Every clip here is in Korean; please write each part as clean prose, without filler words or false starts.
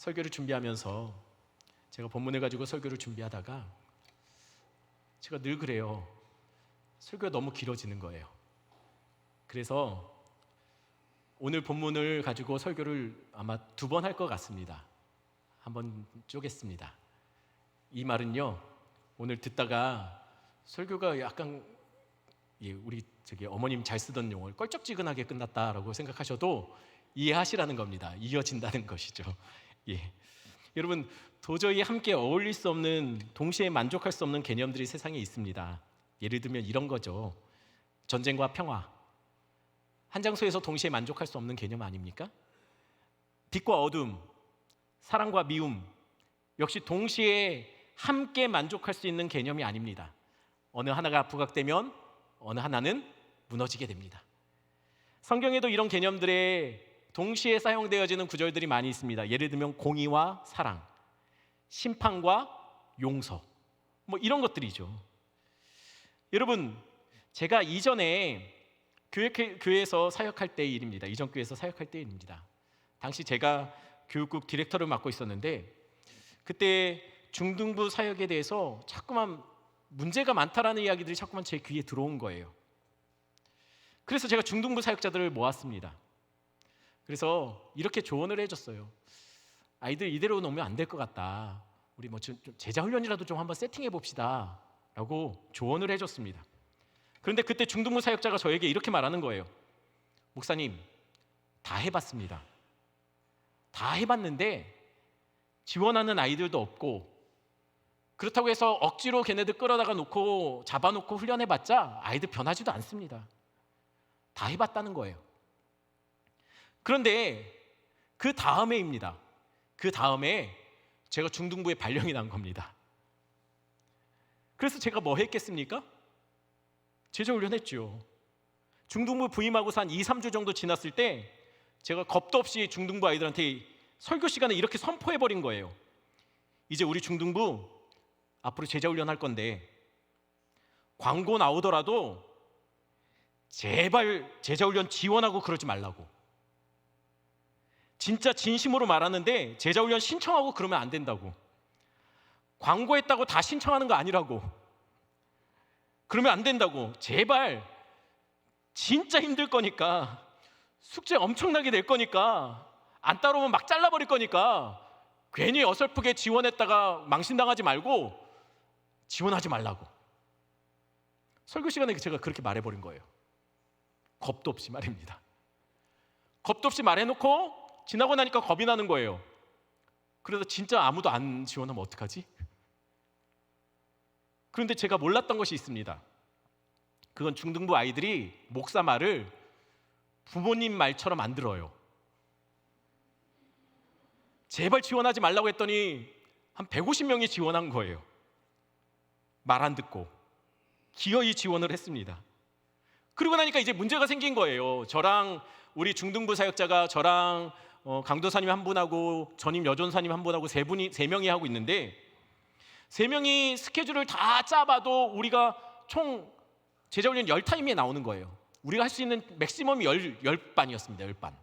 설교를 준비하면서 제가 본문을 가지고 설교를 준비하다가 제가 늘 그래요. 설교가 너무 길어지는 거예요. 그래서 오늘 본문을 가지고 설교를 아마 2번 할 것 같습니다. 한번 쪼갰습니다. 이 말은요, 오늘 듣다가 설교가 약간 우리 어머님 잘 쓰던 용어를 껄쩍지근하게 끝났다라고 생각하셔도 이해하시라는 겁니다. 이어진다는 것이죠. 여러분, 도저히 함께 어울릴 수 없는, 동시에 만족할 수 없는 개념들이 세상에 있습니다. 예를 들면 이런 거죠. 전쟁과 평화, 한 장소에서 동시에 만족할 수 없는 개념 아닙니까? 빛과 어둠, 사랑과 미움, 역시 동시에 함께 만족할 수 있는 개념이 아닙니다. 어느 하나가 부각되면 어느 하나는 무너지게 됩니다. 성경에도 이런 개념들에 동시에 사용되어지는 구절들이 많이 있습니다. 예를 들면 공의와 사랑, 심판과 용서, 이런 것들이죠. 여러분, 제가 이전에 교회에서 사역할 때의 일입니다. 이전 교회에서 사역할 때의 일입니다. 당시 제가 교육국 디렉터를 맡고 있었는데 그때 중등부 사역에 대해서 자꾸만 문제가 많다라는 이야기들이 자꾸만 제 귀에 들어온 거예요. 그래서 제가 중등부 사역자들을 모았습니다. 그래서 이렇게 조언을 해줬어요. 아이들 이대로 놓으면 안 될 것 같다. 우리 좀 제자 훈련이라도 좀 한번 세팅해 봅시다 라고 조언을 해줬습니다. 그런데 그때 중등부 사역자가 저에게 이렇게 말하는 거예요. 목사님, 다 해봤습니다. 다 해봤는데 지원하는 아이들도 없고, 그렇다고 해서 억지로 걔네들 끌어다가 놓고 잡아놓고 훈련해봤자 아이들 변하지도 않습니다. 다 해봤다는 거예요. 그런데 그 다음에입니다. 그 다음에 제가 중등부에 발령이 난 겁니다. 그래서 제가 뭐 했겠습니까? 제자 훈련했죠. 중등부 부임하고서 한 2-3주 정도 지났을 때 제가 겁도 없이 중등부 아이들한테 설교 시간에 이렇게 선포해버린 거예요. 이제 우리 중등부 앞으로 제자 훈련할 건데 광고 나오더라도 제발 제자 훈련 지원하고 그러지 말라고. 진짜 진심으로 말하는데 제자 훈련 신청하고 그러면 안 된다고. 광고했다고 다 신청하는 거 아니라고. 그러면 안 된다고. 제발, 진짜 힘들 거니까, 숙제 엄청나게 낼 거니까, 안 따라오면 막 잘라버릴 거니까 괜히 어설프게 지원했다가 망신당하지 말고 지원하지 말라고. 설교 시간에 제가 그렇게 말해버린 거예요. 겁도 없이 말입니다. 겁도 없이 말해놓고 지나고 나니까 겁이 나는 거예요. 그래서 진짜 아무도 안 지원하면 어떡하지? 그런데 제가 몰랐던 것이 있습니다. 그건 중등부 아이들이 목사 말을 부모님 말처럼 안 들어요. 제발 지원하지 말라고 했더니 한 150명이 지원한 거예요. 말 안 듣고 기어이 지원을 했습니다. 그러고 나니까 이제 문제가 생긴 거예요. 저랑 우리 중등부 사역자가 저랑 강도사님 한 분하고 전임 여전사님 한 분하고 세 명이 하고 있는데, 3명이 스케줄을 다 짜봐도 우리가 총 제자훈련 10타임에 나오는 거예요. 우리가 할 수 있는 맥시멈이 10반이었습니다. 10반.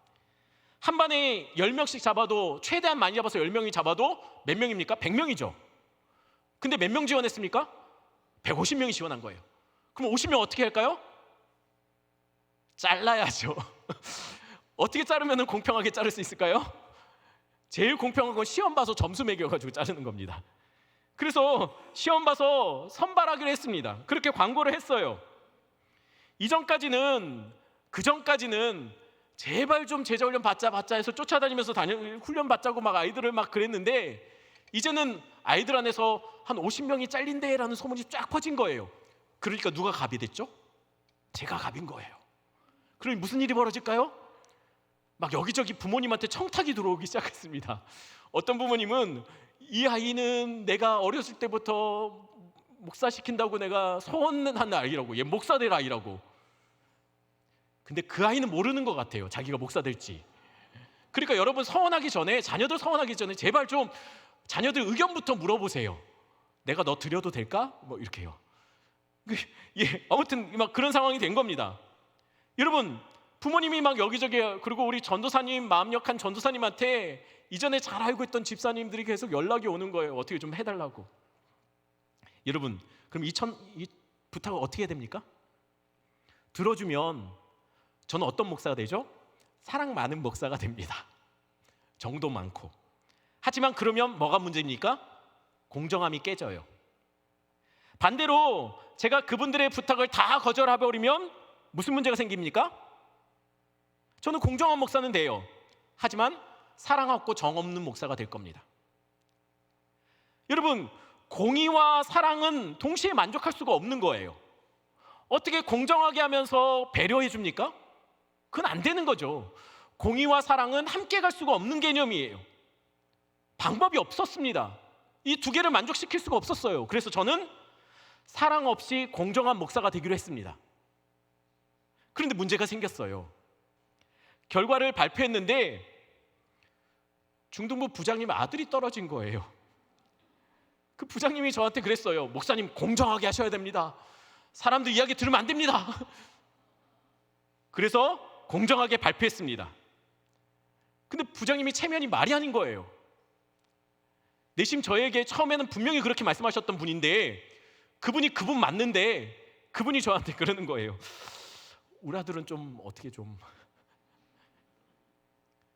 한 반에 10명씩 잡아도, 최대한 많이 잡아서 10명이 잡아도 몇 명입니까? 100명이죠. 근데 몇 명 지원했습니까? 150명이 지원한 거예요. 그럼 50명 어떻게 할까요? 잘라야죠. 어떻게 자르면 공평하게 자를 수 있을까요? 제일 공평한 건 시험 봐서 점수 매겨가지고 자르는 겁니다. 그래서 시험 봐서 선발하기로 했습니다. 그렇게 광고를 했어요. 그전까지는 제발 좀 제자훈련 받자 해서 쫓아다니면서 훈련 받자고 막 아이들을 막 그랬는데, 이제는 아이들 안에서 한 50명이 잘린대라는 소문이 쫙 퍼진 거예요. 그러니까 누가 갑이 됐죠? 제가 갑인 거예요. 그러니 무슨 일이 벌어질까요? 막 여기저기 부모님한테 청탁이 들어오기 시작했습니다. 어떤 부모님은 이 아이는 내가 어렸을 때부터 목사 시킨다고 내가 소원한 아이라고, 얘 목사 될 아이라고. 근데 그 아이는 모르는 것 같아요, 자기가 목사 될지. 그러니까 여러분, 자녀들 서원하기 전에 제발 좀 자녀들 의견부터 물어보세요. 내가 너 드려도 될까? 이렇게요. 아무튼 막 그런 상황이 된 겁니다. 여러분, 부모님이 막 여기저기, 그리고 우리 전도사님, 마음 약한 전도사님한테 이전에 잘 알고 있던 집사님들이 계속 연락이 오는 거예요. 어떻게 좀 해달라고. 여러분, 그럼 이 부탁을 어떻게 해야 됩니까? 들어주면 저는 어떤 목사가 되죠? 사랑 많은 목사가 됩니다. 정도 많고. 하지만 그러면 뭐가 문제입니까? 공정함이 깨져요. 반대로 제가 그분들의 부탁을 다 거절해버리면 무슨 문제가 생깁니까? 저는 공정한 목사는 돼요. 하지만 사랑 없고 정 없는 목사가 될 겁니다. 여러분, 공의와 사랑은 동시에 만족할 수가 없는 거예요. 어떻게 공정하게 하면서 배려해 줍니까? 그건 안 되는 거죠. 공의와 사랑은 함께 갈 수가 없는 개념이에요. 방법이 없었습니다. 이 두 개를 만족시킬 수가 없었어요. 그래서 저는 사랑 없이 공정한 목사가 되기로 했습니다. 그런데 문제가 생겼어요. 결과를 발표했는데 중등부 부장님 아들이 떨어진 거예요. 그 부장님이 저한테 그랬어요. 목사님, 공정하게 하셔야 됩니다. 사람들 이야기 들으면 안 됩니다. 그래서 공정하게 발표했습니다. 근데 부장님이 체면이 말이 아닌 거예요. 내심 저에게 처음에는 분명히 그렇게 말씀하셨던 분인데 그분이 그분 맞는데 그분이 저한테 그러는 거예요. 우리 아들은 좀 어떻게 좀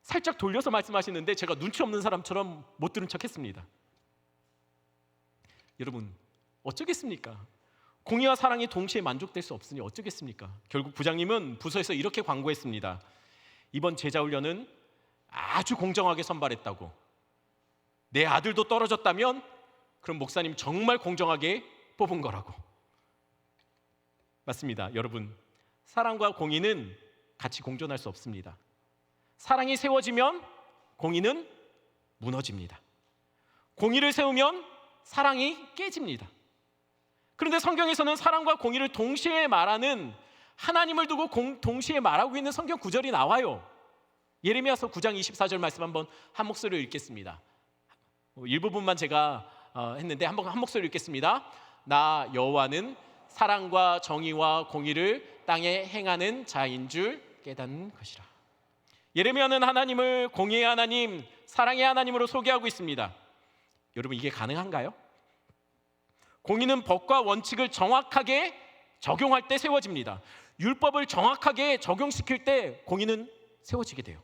살짝 돌려서 말씀하시는데 제가 눈치 없는 사람처럼 못 들은 척 했습니다. 여러분, 어쩌겠습니까? 공의와 사랑이 동시에 만족될 수 없으니 어쩌겠습니까? 결국 부장님은 부서에서 이렇게 광고했습니다. 이번 제자훈련은 아주 공정하게 선발했다고. 내 아들도 떨어졌다면 그럼 목사님 정말 공정하게 뽑은 거라고. 맞습니다. 여러분, 사랑과 공의는 같이 공존할 수 없습니다. 사랑이 세워지면 공의는 무너집니다. 공의를 세우면 사랑이 깨집니다. 그런데 성경에서는 사랑과 공의를 동시에 말하는, 하나님을 두고 동시에 말하고 있는 성경 구절이 나와요. 예레미야서 9장 24절 말씀 한번 한 목소리로 읽겠습니다. 일부분만 제가 했는데 한 목소리로 읽겠습니다. 나 여호와는 사랑과 정의와 공의를 땅에 행하는 자인 줄 깨닫는 것이라. 예레미야는 하나님을 공의의 하나님, 사랑의 하나님으로 소개하고 있습니다. 여러분, 이게 가능한가요? 공의는 법과 원칙을 정확하게 적용할 때 세워집니다. 율법을 정확하게 적용시킬 때 공의는 세워지게 돼요.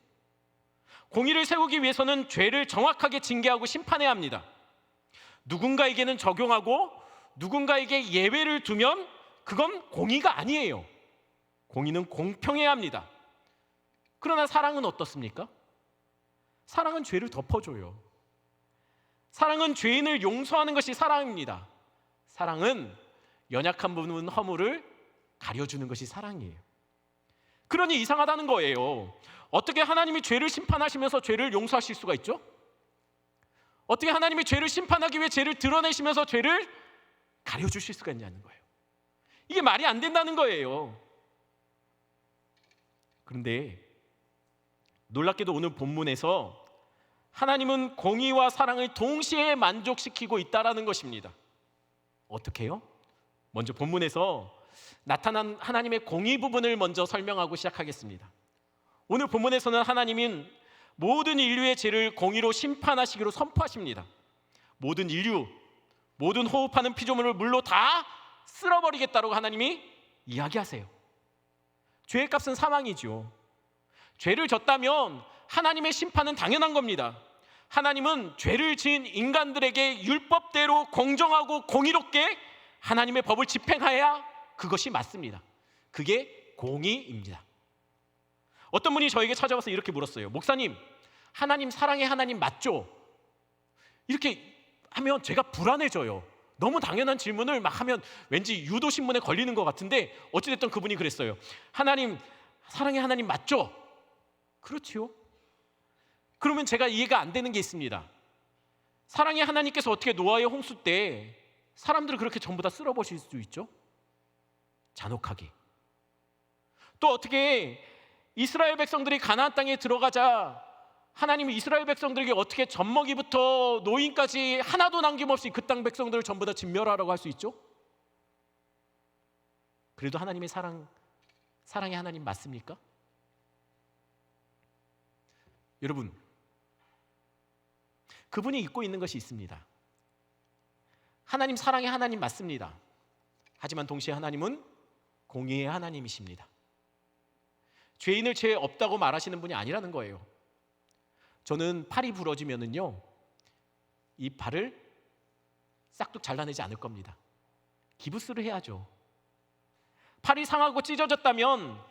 공의를 세우기 위해서는 죄를 정확하게 징계하고 심판해야 합니다. 누군가에게는 적용하고 누군가에게 예외를 두면 그건 공의가 아니에요. 공의는 공평해야 합니다. 그러나 사랑은 어떻습니까? 사랑은 죄를 덮어줘요. 사랑은 죄인을 용서하는 것이 사랑입니다. 사랑은 연약한 부분 허물을 가려주는 것이 사랑이에요. 그러니 이상하다는 거예요. 어떻게 하나님이 죄를 심판하시면서 죄를 용서하실 수가 있죠? 어떻게 하나님이 죄를 심판하기 위해 죄를 드러내시면서 죄를 가려주실 수가 있냐는 거예요. 이게 말이 안 된다는 거예요. 그런데 놀랍게도 오늘 본문에서 하나님은 공의와 사랑을 동시에 만족시키고 있다는 것입니다. 어떻게 해요? 먼저 본문에서 나타난 하나님의 공의 부분을 먼저 설명하고 시작하겠습니다. 오늘 본문에서는 하나님은 모든 인류의 죄를 공의로 심판하시기로 선포하십니다. 모든 인류, 모든 호흡하는 피조물을 물로 다 쓸어버리겠다고 하나님이 이야기하세요. 죄의 값은 사망이죠. 죄를 졌다면 하나님의 심판은 당연한 겁니다. 하나님은 죄를 지은 인간들에게 율법대로 공정하고 공의롭게 하나님의 법을 집행해야 그것이 맞습니다. 그게 공의입니다. 어떤 분이 저에게 찾아와서 이렇게 물었어요. 목사님, 하나님 사랑의 하나님 맞죠? 이렇게 하면 제가 불안해져요. 너무 당연한 질문을 막 하면 왠지 유도신문에 걸리는 것 같은데 어찌됐든 그분이 그랬어요. 하나님 사랑의 하나님 맞죠? 그렇지요. 그러면 제가 이해가 안 되는 게 있습니다. 사랑의 하나님께서 어떻게 노아의 홍수 때 사람들을 그렇게 전부 다 쓸어버릴 수 있죠? 잔혹하게. 또 어떻게 이스라엘 백성들이 가나안 땅에 들어가자 하나님이 이스라엘 백성들에게 어떻게 젖먹이부터 노인까지 하나도 남김없이 그 땅 백성들을 전부 다 진멸하라고 할 수 있죠? 그래도 하나님의 사랑의 하나님 맞습니까? 여러분, 그분이 잊고 있는 것이 있습니다. 하나님 사랑의 하나님 맞습니다. 하지만 동시에 하나님은 공의의 하나님이십니다. 죄인을 죄 없다고 말하시는 분이 아니라는 거예요. 저는 팔이 부러지면은요, 이 팔을 싹둑 잘라내지 않을 겁니다. 기부스를 해야죠. 팔이 상하고 찢어졌다면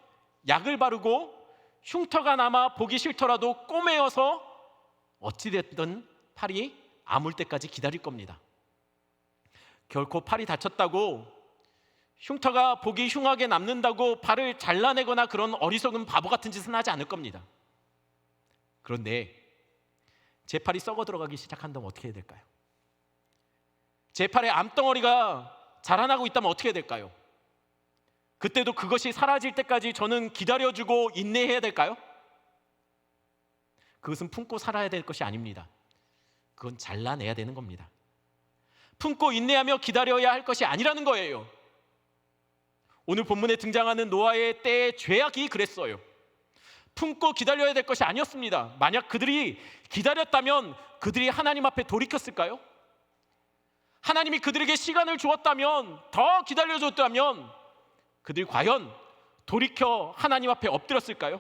약을 바르고 흉터가 남아 보기 싫더라도 꼬매어서 어찌됐든 팔이 아물 때까지 기다릴 겁니다. 결코 팔이 다쳤다고, 흉터가 보기 흉하게 남는다고 팔을 잘라내거나 그런 어리석은 바보 같은 짓은 하지 않을 겁니다. 그런데 제 팔이 썩어 들어가기 시작한다면 어떻게 해야 될까요? 제 팔에 암덩어리가 자라나고 있다면 어떻게 해야 될까요? 그때도 그것이 사라질 때까지 저는 기다려주고 인내해야 될까요? 그것은 품고 살아야 될 것이 아닙니다. 그건 잘라내야 되는 겁니다. 품고 인내하며 기다려야 할 것이 아니라는 거예요. 오늘 본문에 등장하는 노아의 때의 죄악이 그랬어요. 품고 기다려야 될 것이 아니었습니다. 만약 그들이 기다렸다면 그들이 하나님 앞에 돌이켰을까요? 하나님이 그들에게 시간을 주었다면, 더 기다려줬다면 그들이 과연 돌이켜 하나님 앞에 엎드렸을까요?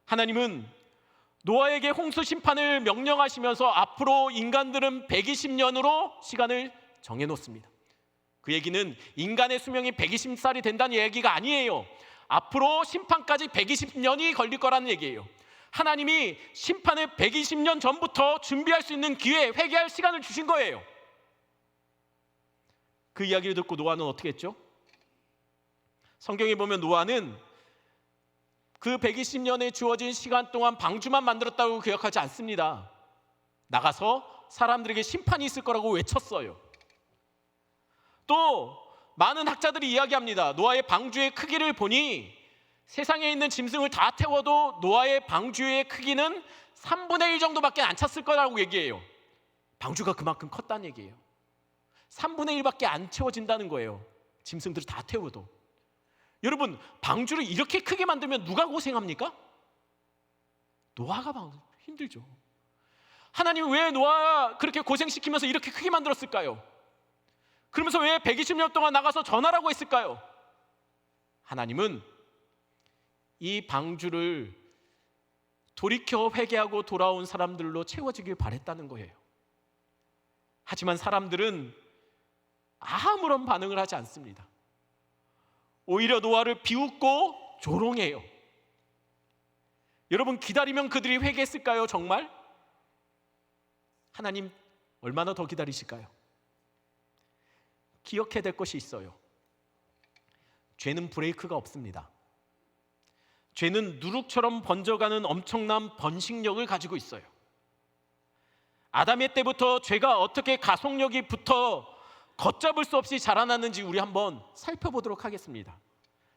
하나님은 노아에게 홍수 심판을 명령하시면서 앞으로 인간들은 120년으로 시간을 정해놓습니다. 그 얘기는 인간의 수명이 120살이 된다는 얘기가 아니에요. 앞으로 심판까지 120년이 걸릴 거라는 얘기예요. 하나님이 심판을 120년 전부터 준비할 수 있는 기회, 회개할 시간을 주신 거예요. 그 이야기를 듣고 노아는 어떻게 했죠? 성경에 보면 노아는 그 120년에 주어진 시간 동안 방주만 만들었다고 기억하지 않습니다. 나가서 사람들에게 심판이 있을 거라고 외쳤어요. 또 많은 학자들이 이야기합니다. 노아의 방주의 크기를 보니 세상에 있는 짐승을 다 태워도 노아의 방주의 크기는 3분의 1 정도밖에 안 찼을 거라고 얘기해요. 방주가 그만큼 컸다는 얘기예요. 3분의 1밖에 안 채워진다는 거예요. 짐승들을 다 태워도. 여러분, 방주를 이렇게 크게 만들면 누가 고생합니까? 노아가 힘들죠. 하나님이 왜 노아 그렇게 고생시키면서 이렇게 크게 만들었을까요? 그러면서 왜 120년 동안 나가서 전하라고 했을까요? 하나님은 이 방주를 돌이켜 회개하고 돌아온 사람들로 채워지길 바랬다는 거예요. 하지만 사람들은 아무런 반응을 하지 않습니다. 오히려 노아를 비웃고 조롱해요. 여러분, 기다리면 그들이 회개했을까요? 정말? 하나님 얼마나 더 기다리실까요? 기억해야 될 것이 있어요. 죄는 브레이크가 없습니다. 죄는 누룩처럼 번져가는 엄청난 번식력을 가지고 있어요. 아담의 때부터 죄가 어떻게 가속력이 붙어 걷잡을 수 없이 자라났는지 우리 한번 살펴보도록 하겠습니다.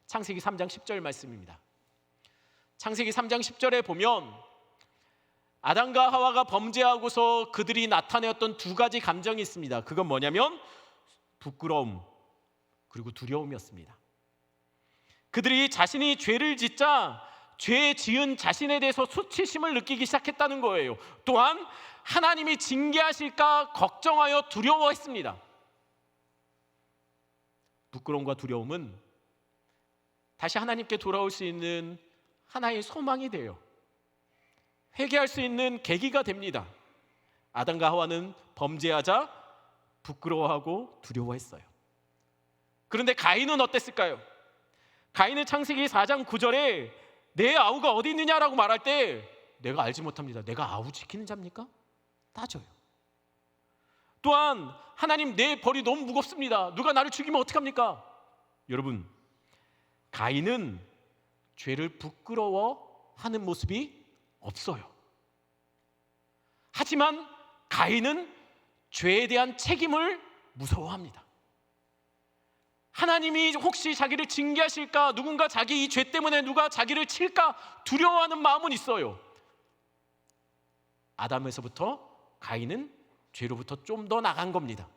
창세기 3장 10절 말씀입니다. 창세기 3장 10절에 보면 아담과 하와가 범죄하고서 그들이 나타내었던 두 가지 감정이 있습니다. 그건 뭐냐면 부끄러움 그리고 두려움이었습니다. 그들이 자신이 죄를 짓자 죄 지은 자신에 대해서 수치심을 느끼기 시작했다는 거예요. 또한 하나님이 징계하실까 걱정하여 두려워했습니다. 부끄러움과 두려움은 다시 하나님께 돌아올 수 있는 하나의 소망이 돼요. 회개할 수 있는 계기가 됩니다. 아담과 하와는 범죄하자 부끄러워하고 두려워했어요. 그런데 가인은 어땠을까요? 가인은 창세기 4장 9절에 내 아우가 어디 있느냐라고 말할 때 내가 알지 못합니다. 내가 아우 지키는 자입니까? 따져요. 또한 하나님 내 벌이 너무 무겁습니다. 누가 나를 죽이면 어떡합니까? 여러분, 가인은 죄를 부끄러워하는 모습이 없어요. 하지만 가인은 죄에 대한 책임을 무서워합니다. 하나님이 혹시 자기를 징계하실까, 누군가 자기 이 죄 때문에 누가 자기를 칠까 두려워하는 마음은 있어요. 아담에서부터 가인은 죄로부터 좀 더 나간 겁니다.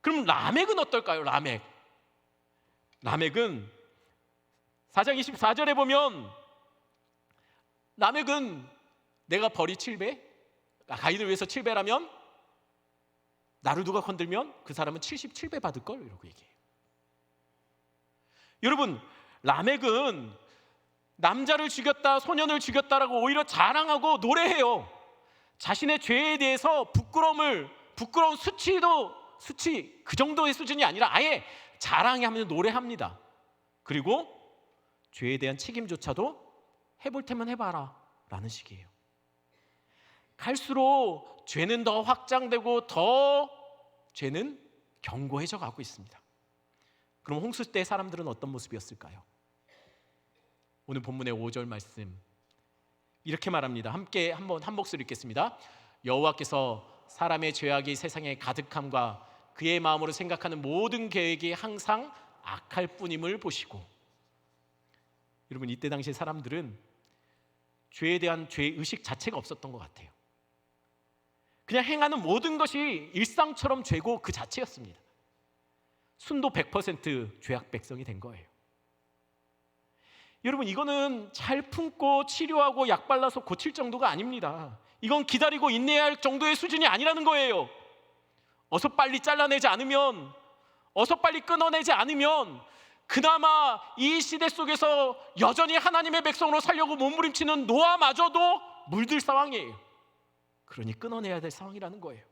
그럼 라멕은 어떨까요? 라멕은 4장 24절에 보면 라멕은 내가 벌이 7배, 가인을 위해서 7배라면 나를 누가 건들면 그 사람은 77배 받을걸, 이러고 얘기해요. 여러분, 라멕은 남자를 죽였다, 소년을 죽였다라고 오히려 자랑하고 노래해요. 자신의 죄에 대해서 부끄러운 수치 그 정도의 수준이 아니라 아예 자랑하면서 노래합니다. 그리고 죄에 대한 책임조차도 해볼 테면 해봐라 라는 식이에요. 갈수록 죄는 더 확장되고 더 죄는 견고해져 가고 있습니다. 그럼 홍수 때 사람들은 어떤 모습이었을까요? 오늘 본문의 5절 말씀 이렇게 말합니다. 함께 한번 한 목소리 읽겠습니다. 여호와께서 사람의 죄악이 세상에 가득함과 그의 마음으로 생각하는 모든 계획이 항상 악할 뿐임을 보시고. 여러분, 이때 당시 사람들은 죄에 대한 죄의식 자체가 없었던 것 같아요. 그냥 행하는 모든 것이 일상처럼 죄고 그 자체였습니다. 순도 100% 죄악 백성이 된 거예요. 여러분, 이거는 잘 품고 치료하고 약 발라서 고칠 정도가 아닙니다. 이건 기다리고 인내해야 할 정도의 수준이 아니라는 거예요. 어서 빨리 잘라내지 않으면, 어서 빨리 끊어내지 않으면 그나마 이 시대 속에서 여전히 하나님의 백성으로 살려고 몸부림치는 노아마저도 물들 상황이에요. 그러니 끊어내야 될 상황이라는 거예요.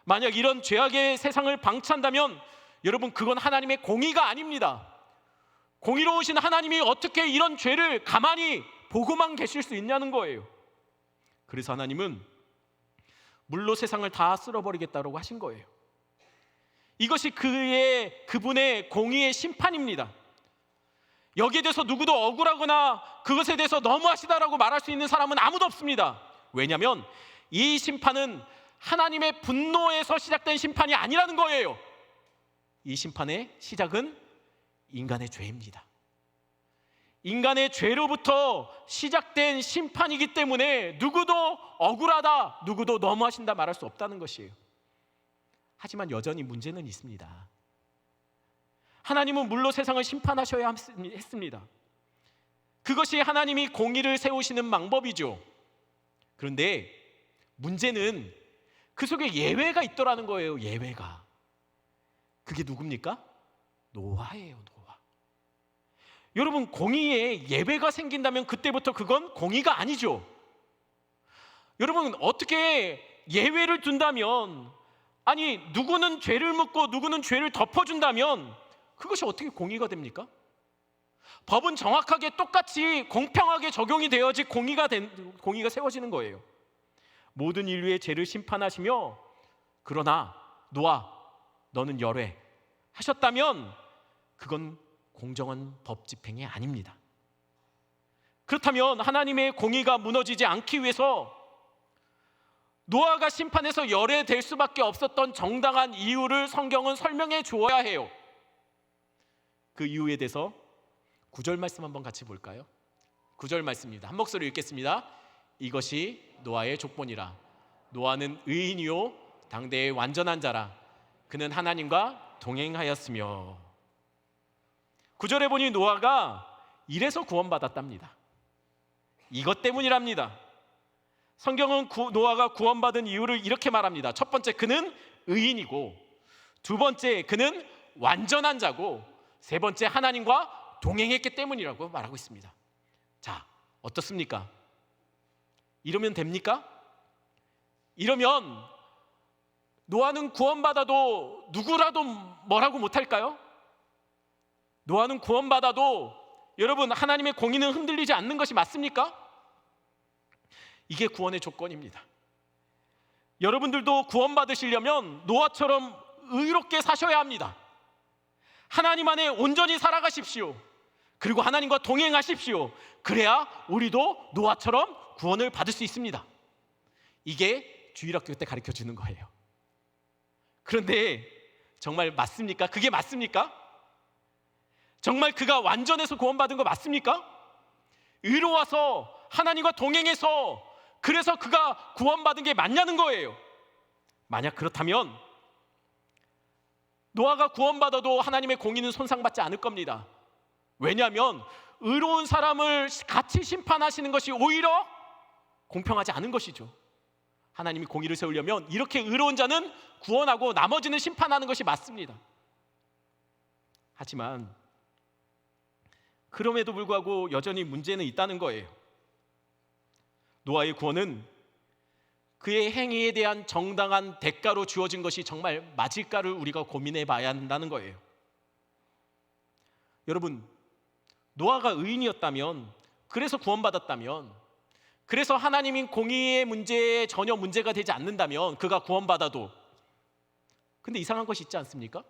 만약 이런 죄악의 세상을 방치한다면 여러분, 그건 하나님의 공의가 아닙니다. 공의로우신 하나님이 어떻게 이런 죄를 가만히 보고만 계실 수 있냐는 거예요. 그래서 하나님은 물로 세상을 다 쓸어버리겠다고 하신 거예요. 이것이 그분의 공의의 심판입니다. 여기에 대해서 누구도 억울하거나 그것에 대해서 너무하시다라고 말할 수 있는 사람은 아무도 없습니다. 왜냐하면 이 심판은 하나님의 분노에서 시작된 심판이 아니라는 거예요. 이 심판의 시작은 인간의 죄입니다. 인간의 죄로부터 시작된 심판이기 때문에 누구도 억울하다, 누구도 너무하신다 말할 수 없다는 것이에요. 하지만 여전히 문제는 있습니다. 하나님은 물로 세상을 심판하셔야 했습니다. 그것이 하나님이 공의를 세우시는 방법이죠. 그런데 문제는 그 속에 예외가 있더라는 거예요. 예외가. 그게 누굽니까? 노아예요. 노아. 여러분, 공의에 예외가 생긴다면 그때부터 그건 공의가 아니죠. 여러분, 어떻게 예외를 둔다면, 아니 누구는 죄를 묻고 누구는 죄를 덮어준다면 그것이 어떻게 공의가 됩니까? 법은 정확하게 똑같이 공평하게 적용이 되어야지 공의가 세워지는 거예요. 모든 인류의 죄를 심판하시며 그러나 노아 너는 열외 하셨다면 그건 공정한 법 집행이 아닙니다. 그렇다면 하나님의 공의가 무너지지 않기 위해서 노아가 심판에서 열외될 수밖에 없었던 정당한 이유를 성경은 설명해 주어야 해요. 그 이유에 대해서 9절 말씀 한번 같이 볼까요? 9절 말씀입니다. 한 목소리 읽겠습니다. 이것이 노아의 족본이라. 노아는 의인이요 당대의 완전한 자라. 그는 하나님과 동행하였으며. 9절에 보니 노아가 이래서 구원받았답니다. 이것 때문이랍니다. 성경은 노아가 구원받은 이유를 이렇게 말합니다. 첫 번째, 그는 의인이고, 두 번째, 그는 완전한 자고, 세 번째, 하나님과 동행했기 때문이라고 말하고 있습니다. 자, 어떻습니까? 이러면 됩니까? 이러면 노아는 구원받아도 누구라도 뭐라고 못할까요? 노아는 구원받아도 여러분, 하나님의 공의는 흔들리지 않는 것이 맞습니까? 이게 구원의 조건입니다. 여러분들도 구원받으시려면 노아처럼 의롭게 사셔야 합니다. 하나님 안에 온전히 살아가십시오. 그리고 하나님과 동행하십시오. 그래야 우리도 노아처럼 구원을 받을 수 있습니다. 이게 주일학교 때 가르쳐 주는 거예요. 그런데 정말 맞습니까? 그게 맞습니까? 정말 그가 완전해서 구원받은 거 맞습니까? 의로워서 하나님과 동행해서 그래서 그가 구원받은 게 맞냐는 거예요. 만약 그렇다면 노아가 구원받아도 하나님의 공의는 손상받지 않을 겁니다. 왜냐하면 의로운 사람을 같이 심판하시는 것이 오히려 공평하지 않은 것이죠. 하나님이 공의를 세우려면 이렇게 의로운 자는 구원하고 나머지는 심판하는 것이 맞습니다. 하지만 그럼에도 불구하고 여전히 문제는 있다는 거예요. 노아의 구원은 그의 행위에 대한 정당한 대가로 주어진 것이 정말 맞을까를 우리가 고민해 봐야 한다는 거예요. 여러분, 노아가 의인이었다면, 그래서 구원받았다면, 그래서 하나님인 공의의 문제에 전혀 문제가 되지 않는다면 그가 구원받아도, 근데 이상한 것이 있지 않습니까?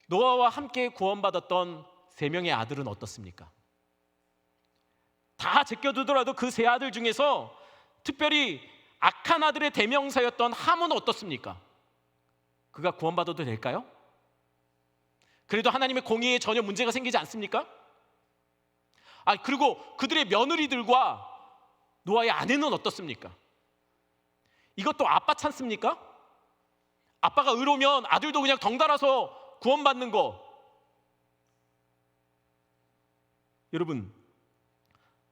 노아와 함께 구원받았던 3명의 아들은 어떻습니까? 다 제껴두더라도 그 3 아들 중에서 특별히 악한 아들의 대명사였던 함은 어떻습니까? 그가 구원받아도 될까요? 그래도 하나님의 공의에 전혀 문제가 생기지 않습니까? 그리고 그들의 며느리들과 노아의 아내는 어떻습니까? 이것도 아빠 찬스입니까? 아빠가 의로우면 아들도 그냥 덩달아서 구원받는 거. 여러분,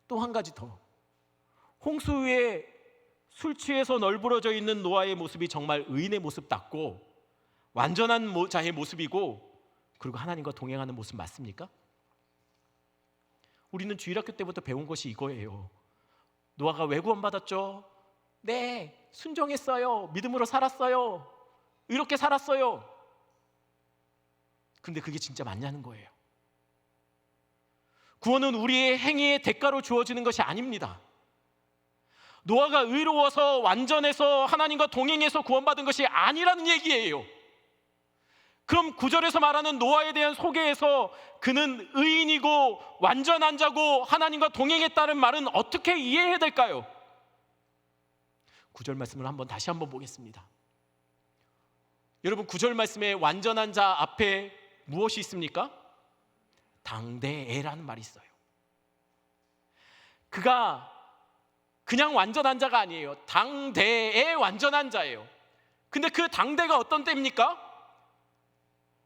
또 한 가지 더. 홍수 위에 술 취해서 널브러져 있는 노아의 모습이 정말 의인의 모습답고 완전한 자의 모습이고, 그리고 하나님과 동행하는 모습 맞습니까? 우리는 주일학교 때부터 배운 것이 이거예요. 노아가 왜 구원받았죠? 네, 순종했어요. 믿음으로 살았어요. 이렇게 살았어요. 근데 그게 진짜 맞냐는 거예요. 구원은 우리의 행위의 대가로 주어지는 것이 아닙니다. 노아가 의로워서 완전해서 하나님과 동행해서 구원받은 것이 아니라는 얘기예요. 그럼 9절에서 말하는 노아에 대한 소개에서 그는 의인이고 완전한 자고 하나님과 동행했다는 말은 어떻게 이해해야 될까요? 9절 말씀을 다시 한번 보겠습니다. 여러분, 9절 말씀에 완전한 자 앞에 무엇이 있습니까? 당대에라는 말이 있어요. 그가 그냥 완전한 자가 아니에요. 당대의 완전한 자예요. 근데 그 당대가 어떤 때입니까?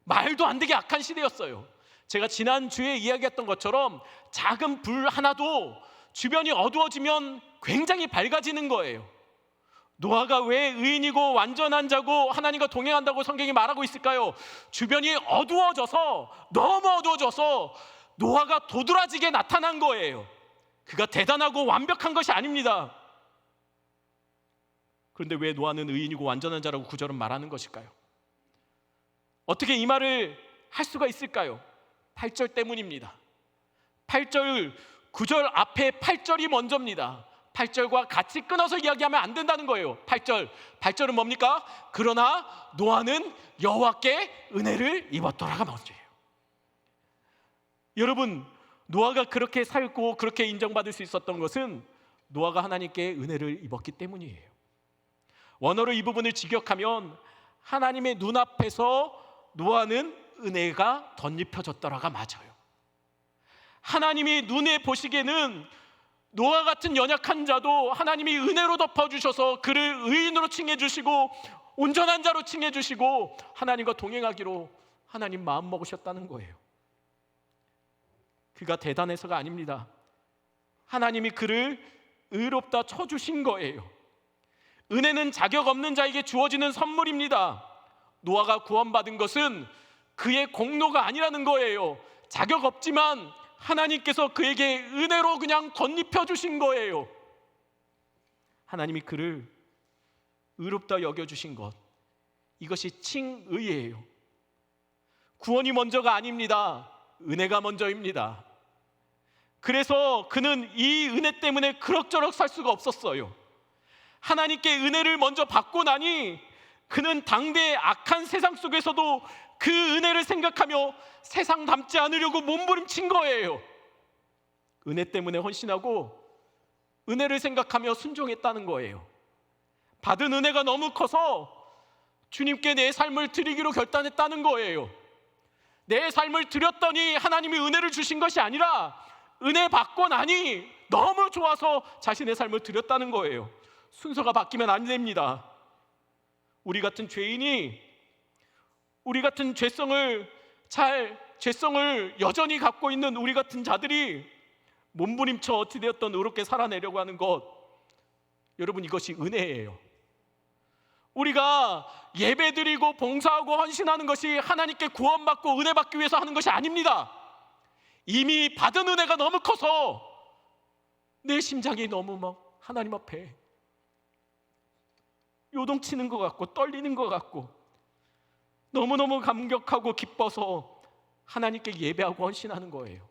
말도 안 되게 악한 시대였어요. 제가 지난주에 이야기했던 것처럼 작은 불 하나도 주변이 어두워지면 굉장히 밝아지는 거예요. 노아가 왜 의인이고 완전한 자고 하나님과 동행한다고 성경이 말하고 있을까요? 주변이 어두워져서, 너무 어두워져서 노아가 도드라지게 나타난 거예요. 그가 대단하고 완벽한 것이 아닙니다. 그런데 왜 노아는 의인이고 완전한 자라고 9절은 말하는 것일까요? 어떻게 이 말을 할 수가 있을까요? 8절 때문입니다. 8절, 9절 앞에 8절이 먼저입니다. 8절과 같이 끊어서 이야기하면 안 된다는 거예요. 8절은 뭡니까? 그러나 노아는 여호와께 은혜를 입었더라가 먼저예요. 여러분, 노아가 그렇게 살고 그렇게 인정받을 수 있었던 것은 노아가 하나님께 은혜를 입었기 때문이에요. 원어로 이 부분을 직역하면 하나님의 눈앞에서 노아는 은혜가 덧입혀졌더라가 맞아요. 하나님이 눈에 보시기에는 노아 같은 연약한 자도 하나님이 은혜로 덮어주셔서 그를 의인으로 칭해주시고 온전한 자로 칭해주시고 하나님과 동행하기로 하나님 마음 먹으셨다는 거예요. 그가 대단해서가 아닙니다. 하나님이 그를 의롭다 쳐주신 거예요. 은혜는 자격 없는 자에게 주어지는 선물입니다. 노아가 구원받은 것은 그의 공로가 아니라는 거예요. 자격 없지만 하나님께서 그에게 은혜로 그냥 덧입혀 주신 거예요. 하나님이 그를 의롭다 여겨주신 것, 이것이 칭의예요. 구원이 먼저가 아닙니다. 은혜가 먼저입니다. 그래서 그는 이 은혜 때문에 그럭저럭 살 수가 없었어요. 하나님께 은혜를 먼저 받고 나니 그는 당대의 악한 세상 속에서도 그 은혜를 생각하며 세상 닮지 않으려고 몸부림친 거예요. 은혜 때문에 헌신하고 은혜를 생각하며 순종했다는 거예요. 받은 은혜가 너무 커서 주님께 내 삶을 드리기로 결단했다는 거예요. 내 삶을 드렸더니 하나님이 은혜를 주신 것이 아니라 은혜 받고 나니 너무 좋아서 자신의 삶을 드렸다는 거예요. 순서가 바뀌면 안 됩니다. 우리 같은 죄인이 우리 같은 죄성을 잘 죄성을 여전히 갖고 있는 우리 같은 자들이 몸부림쳐 어찌되었던 의롭게 살아내려고 하는 것, 여러분, 이것이 은혜예요. 우리가 예배드리고 봉사하고 헌신하는 것이 하나님께 구원받고 은혜 받기 위해서 하는 것이 아닙니다. 이미 받은 은혜가 너무 커서 내 심장이 너무 막 하나님 앞에 요동치는 것 같고 떨리는 것 같고 너무너무 감격하고 기뻐서 하나님께 예배하고 헌신하는 거예요.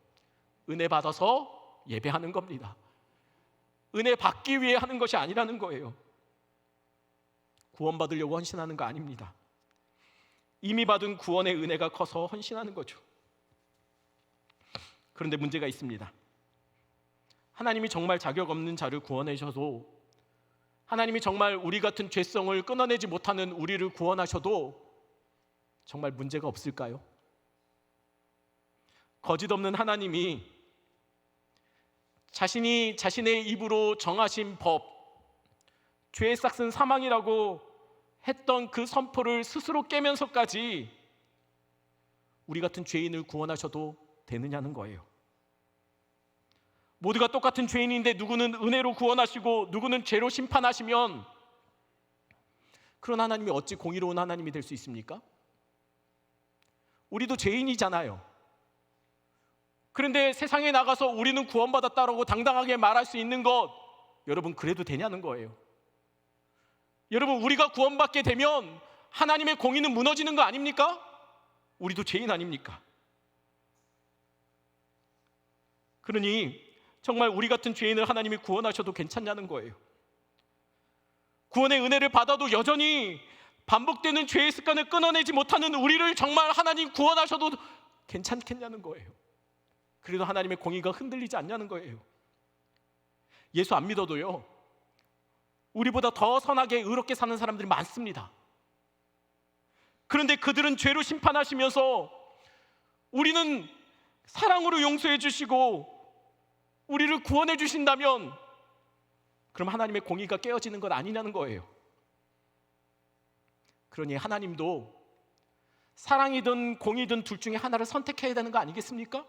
은혜 받아서 예배하는 겁니다. 은혜 받기 위해 하는 것이 아니라는 거예요. 구원받으려고 헌신하는 거 아닙니다. 이미 받은 구원의 은혜가 커서 헌신하는 거죠. 그런데 문제가 있습니다. 하나님이 정말 자격 없는 자를 구원하셔도, 하나님이 정말 우리 같은 죄성을 끊어내지 못하는 우리를 구원하셔도 정말 문제가 없을까요? 거짓 없는 하나님이 자신이 자신의 입으로 정하신 법, 죄의 싹은 사망이라고 했던 그 선포를 스스로 깨면서까지 우리 같은 죄인을 구원하셔도 되느냐는 거예요. 모두가 똑같은 죄인인데 누구는 은혜로 구원하시고 누구는 죄로 심판하시면 그런 하나님이 어찌 공의로운 하나님이 될 수 있습니까? 우리도 죄인이잖아요. 그런데 세상에 나가서 우리는 구원받았다라고 당당하게 말할 수 있는 것, 여러분, 그래도 되냐는 거예요. 여러분, 우리가 구원받게 되면 하나님의 공의는 무너지는 거 아닙니까? 우리도 죄인 아닙니까? 그러니 정말 우리 같은 죄인을 하나님이 구원하셔도 괜찮냐는 거예요. 구원의 은혜를 받아도 여전히 반복되는 죄의 습관을 끊어내지 못하는 우리를 정말 하나님 구원하셔도 괜찮겠냐는 거예요. 그래도 하나님의 공의가 흔들리지 않냐는 거예요. 예수 안 믿어도요, 우리보다 더 선하게 의롭게 사는 사람들이 많습니다. 그런데 그들은 죄로 심판하시면서 우리는 사랑으로 용서해 주시고 우리를 구원해 주신다면 그럼 하나님의 공의가 깨어지는 건 아니냐는 거예요. 그러니 하나님도 사랑이든 공의든 둘 중에 하나를 선택해야 되는 거 아니겠습니까?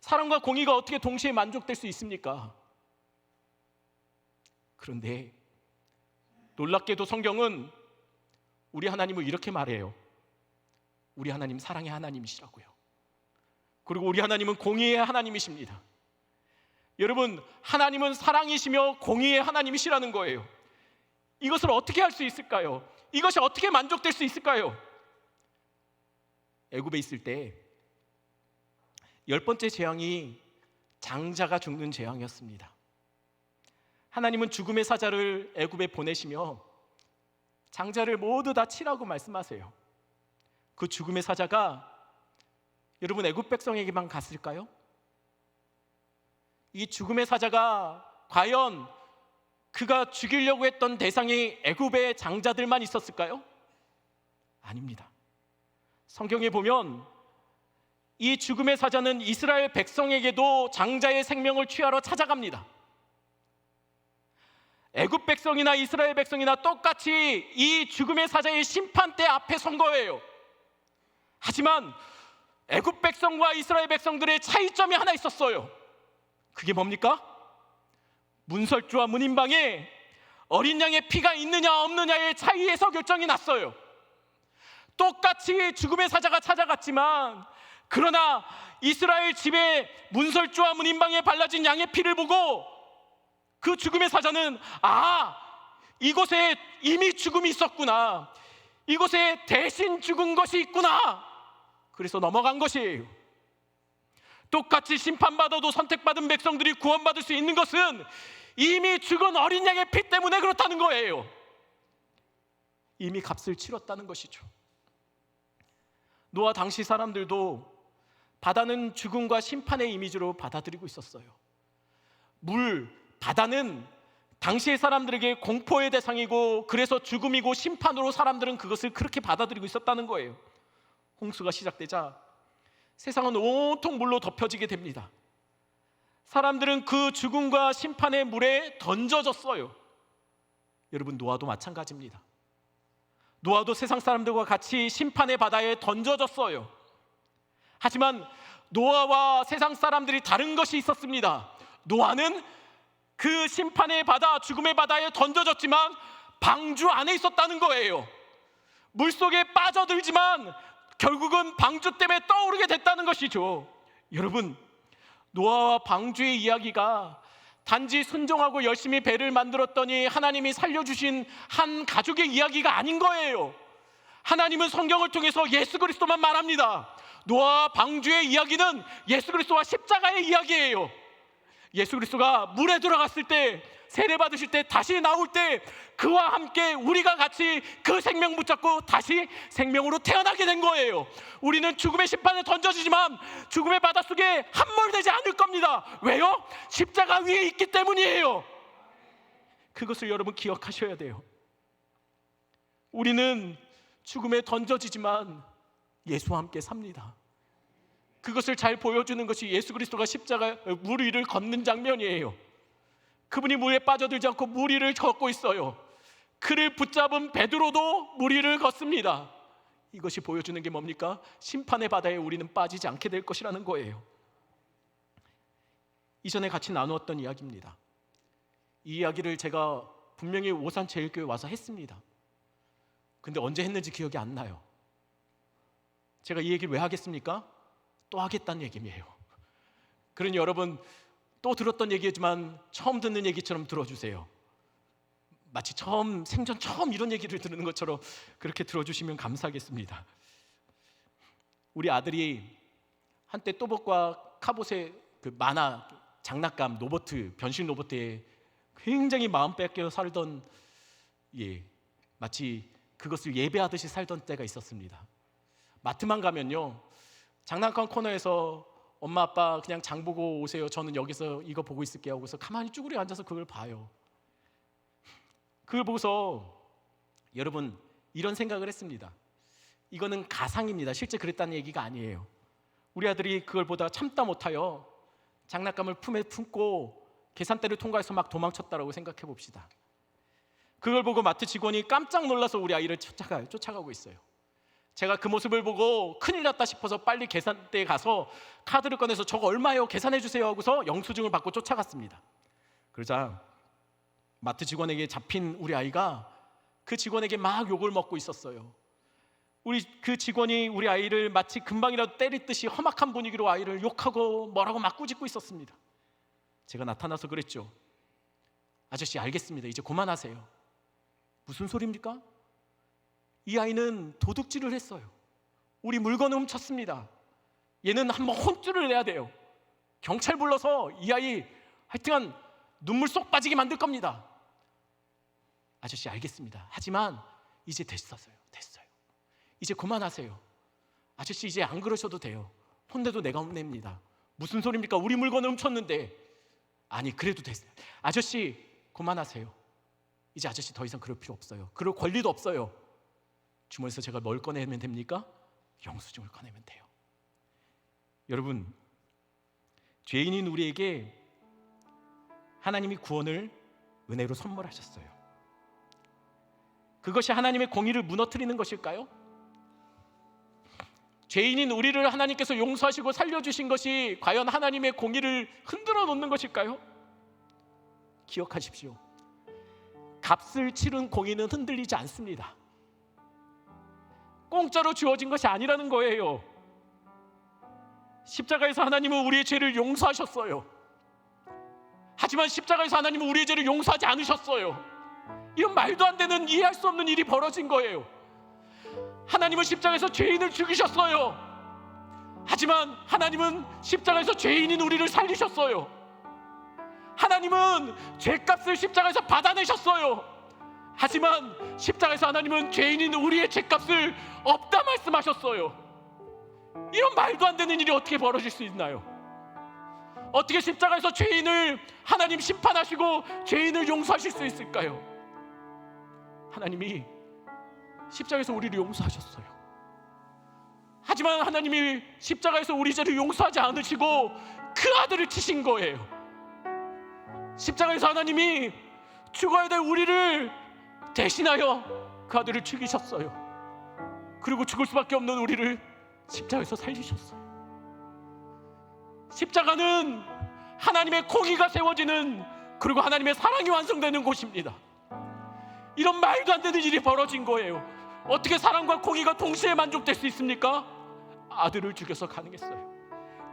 사랑과 공의가 어떻게 동시에 만족될 수 있습니까? 그런데 놀랍게도 성경은 우리 하나님을 이렇게 말해요. 우리 하나님 사랑의 하나님이시라고요. 그리고 우리 하나님은 공의의 하나님이십니다. 여러분, 하나님은 사랑이시며 공의의 하나님이시라는 거예요. 이것을 어떻게 할 수 있을까요? 이것이 어떻게 만족될 수 있을까요? 애굽에 있을 때 10번째 재앙이 장자가 죽는 재앙이었습니다. 하나님은 죽음의 사자를 애굽에 보내시며 장자를 모두 다 치라고 말씀하세요. 그 죽음의 사자가 여러분 애굽 백성에게만 갔을까요? 이 죽음의 사자가 과연 그가 죽이려고 했던 대상이 애굽의 장자들만 있었을까요? 아닙니다. 성경에 보면 이 죽음의 사자는 이스라엘 백성에게도 장자의 생명을 취하러 찾아갑니다. 애굽 백성이나 이스라엘 백성이나 똑같이 이 죽음의 사자의 심판대 앞에 선 거예요. 하지만 애굽 백성과 이스라엘 백성들의 차이점이 하나 있었어요. 그게 뭡니까? 문설주와 문인방에 어린 양의 피가 있느냐 없느냐의 차이에서 결정이 났어요. 똑같이 죽음의 사자가 찾아갔지만 그러나 이스라엘 집에 문설주와 문인방에 발라진 양의 피를 보고 그 죽음의 사자는 이곳에 이미 죽음이 있었구나, 이곳에 대신 죽은 것이 있구나, 그래서 넘어간 것이에요. 똑같이 심판받아도 선택받은 백성들이 구원받을 수 있는 것은 이미 죽은 어린 양의 피 때문에 그렇다는 거예요. 이미 값을 치렀다는 것이죠. 노아 당시 사람들도 바다는 죽음과 심판의 이미지로 받아들이고 있었어요. 바다는 당시의 사람들에게 공포의 대상이고 그래서 죽음이고 심판으로 사람들은 그것을 그렇게 받아들이고 있었다는 거예요. 홍수가 시작되자 세상은 온통 물로 덮여지게 됩니다. 사람들은 그 죽음과 심판의 물에 던져졌어요. 여러분, 노아도 마찬가지입니다. 노아도 세상 사람들과 같이 심판의 바다에 던져졌어요. 하지만 노아와 세상 사람들이 다른 것이 있었습니다. 노아는 그 심판의 바다, 죽음의 바다에 던져졌지만 방주 안에 있었다는 거예요. 물속에 빠져들지만 결국은 방주 때문에 떠오르게 됐다는 것이죠. 여러분, 노아와 방주의 이야기가 단지 순종하고 열심히 배를 만들었더니 하나님이 살려주신 한 가족의 이야기가 아닌 거예요. 하나님은 성경을 통해서 예수 그리스도만 말합니다. 노아와 방주의 이야기는 예수 그리스도와 십자가의 이야기예요. 예수 그리스도가 물에 들어갔을 때, 세례 받으실 때, 다시 나올 때 그와 함께 우리가 같이 그 생명 붙잡고 다시 생명으로 태어나게 된 거예요. 우리는 죽음의 심판에 던져지지만 죽음의 바닷속에 함몰되지 않을 겁니다. 왜요? 십자가 위에 있기 때문이에요. 그것을 여러분 기억하셔야 돼요. 우리는 죽음에 던져지지만 예수와 함께 삽니다. 그것을 잘 보여주는 것이 예수 그리스도가 십자가 물 위를 걷는 장면이에요. 그분이 물에 빠져들지 않고 물 위를 걷고 있어요. 그를 붙잡은 베드로도 물 위를 걷습니다. 이것이 보여주는 게 뭡니까? 심판의 바다에 우리는 빠지지 않게 될 것이라는 거예요. 이전에 같이 나누었던 이야기입니다. 이 이야기를 제가 분명히 오산제일교회 와서 했습니다. 근데 언제 했는지 기억이 안 나요. 제가 이 얘기를 왜 하겠습니까? 또 하겠다는 얘기예요. 그러니 여러분, 또 들었던 얘기지만 처음 듣는 얘기처럼 들어주세요. 마치 생전 처음 이런 얘기를 듣는 것처럼 그렇게 들어주시면 감사하겠습니다. 우리 아들이 한때 또봇과 카봇의 그 만화 장난감 로봇, 변신 로봇에 굉장히 마음 뺏겨 살던, 마치 그것을 예배하듯이 살던 때가 있었습니다. 마트만 가면요, 장난감 코너에서 엄마 아빠 그냥 장 보고 오세요, 저는 여기서 이거 보고 있을게요 하고서 가만히 쭈그려 앉아서 그걸 봐요. 그걸 보고서 여러분 이런 생각을 했습니다. 이거는 가상입니다. 실제 그랬다는 얘기가 아니에요. 우리 아들이 그걸 보다가 참다 못하여 장난감을 품에 품고 계산대를 통과해서 막 도망쳤다라고 생각해 봅시다. 그걸 보고 마트 직원이 깜짝 놀라서 우리 아이를 쫓아가고 있어요. 제가 그 모습을 보고 큰일 났다 싶어서 빨리 계산대에 가서 카드를 꺼내서 저거 얼마예요? 계산해 주세요 하고서 영수증을 받고 쫓아갔습니다. 그러자 마트 직원에게 잡힌 우리 아이가 그 직원에게 막 욕을 먹고 있었어요. 그 직원이 우리 아이를 마치 금방이라도 때리듯이 험악한 분위기로 아이를 욕하고 뭐라고 막 꾸짖고 있었습니다. 제가 나타나서 그랬죠. 아저씨 알겠습니다. 이제 그만하세요. 무슨 소리입니까? 이 아이는 도둑질을 했어요. 우리 물건을 훔쳤습니다. 얘는 한번 혼쭐을 내야 돼요. 경찰 불러서 이 아이 하여튼 눈물 쏙 빠지게 만들 겁니다. 아저씨 알겠습니다. 하지만 이제 됐어요. 이제 그만하세요. 아저씨 이제 안 그러셔도 돼요. 혼내도 내가 혼냅니다. 무슨 소리입니까? 우리 물건을 훔쳤는데. 아니 그래도 됐어요. 아저씨 그만하세요. 이제 아저씨 더 이상 그럴 필요 없어요. 그럴 권리도 없어요. 주머니에서 제가 뭘 꺼내면 됩니까? 영수증을 꺼내면 돼요. 여러분, 죄인인 우리에게 하나님이 구원을 은혜로 선물하셨어요. 그것이 하나님의 공의를 무너뜨리는 것일까요? 죄인인 우리를 하나님께서 용서하시고 살려주신 것이 과연 하나님의 공의를 흔들어 놓는 것일까요? 기억하십시오. 값을 치른 공의는 흔들리지 않습니다. 공짜로 주어진 것이 아니라는 거예요. 십자가에서 하나님은 우리의 죄를 용서하셨어요. 하지만 십자가에서 하나님은 우리의 죄를 용서하지 않으셨어요. 이런 말도 안 되는, 이해할 수 없는 일이 벌어진 거예요. 하나님은 십자가에서 죄인을 죽이셨어요. 하지만 하나님은 십자가에서 죄인인 우리를 살리셨어요. 하나님은 죄값을 십자가에서 받아내셨어요. 하지만 십자가에서 하나님은 죄인인 우리의 죄값을 없다 말씀하셨어요. 이런 말도 안 되는 일이 어떻게 벌어질 수 있나요? 어떻게 십자가에서 죄인을 하나님 심판하시고 죄인을 용서하실 수 있을까요? 하나님이 십자가에서 우리를 용서하셨어요. 하지만 하나님이 십자가에서 우리 죄를 용서하지 않으시고 그 아들을 치신 거예요. 십자가에서 하나님이 죽어야 될 우리를 대신하여 그 아들을 죽이셨어요. 그리고 죽을 수밖에 없는 우리를 십자가에서 살리셨어요. 십자가는 하나님의 공의가 세워지는, 그리고 하나님의 사랑이 완성되는 곳입니다. 이런 말도 안 되는 일이 벌어진 거예요. 어떻게 사랑과 공의가 동시에 만족될 수 있습니까? 아들을 죽여서 가능했어요.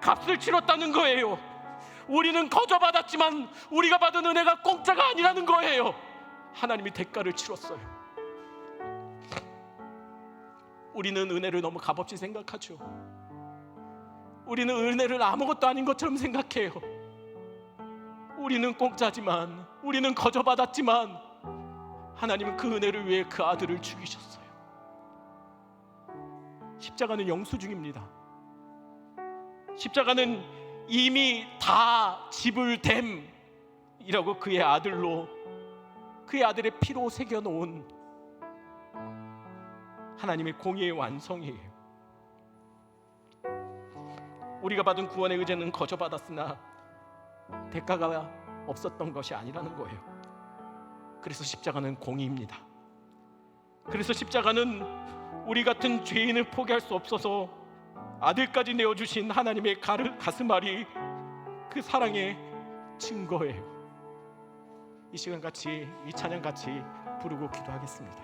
값을 치렀다는 거예요. 우리는 거저받았지만 우리가 받은 은혜가 공짜가 아니라는 거예요. 하나님이 대가를 치렀어요. 우리는 은혜를 너무 값없이 생각하죠. 우리는 은혜를 아무것도 아닌 것처럼 생각해요. 우리는 공짜지만, 우리는 거저받았지만 하나님은 그 은혜를 위해 그 아들을 죽이셨어요. 십자가는 영수증입니다. 십자가는 이미 다 지불됨이라고 그의 아들로, 그의 아들의 피로 새겨놓은 하나님의 공의의 완성이에요. 우리가 받은 구원의 의제는 거저받았으나 대가가 없었던 것이 아니라는 거예요. 그래서 십자가는 공의입니다. 그래서 십자가는 우리 같은 죄인을 포기할 수 없어서 아들까지 내어주신 하나님의 가슴앓이, 그 사랑의 증거예요. 이 시간 같이, 이 찬양 같이 부르고 기도하겠습니다.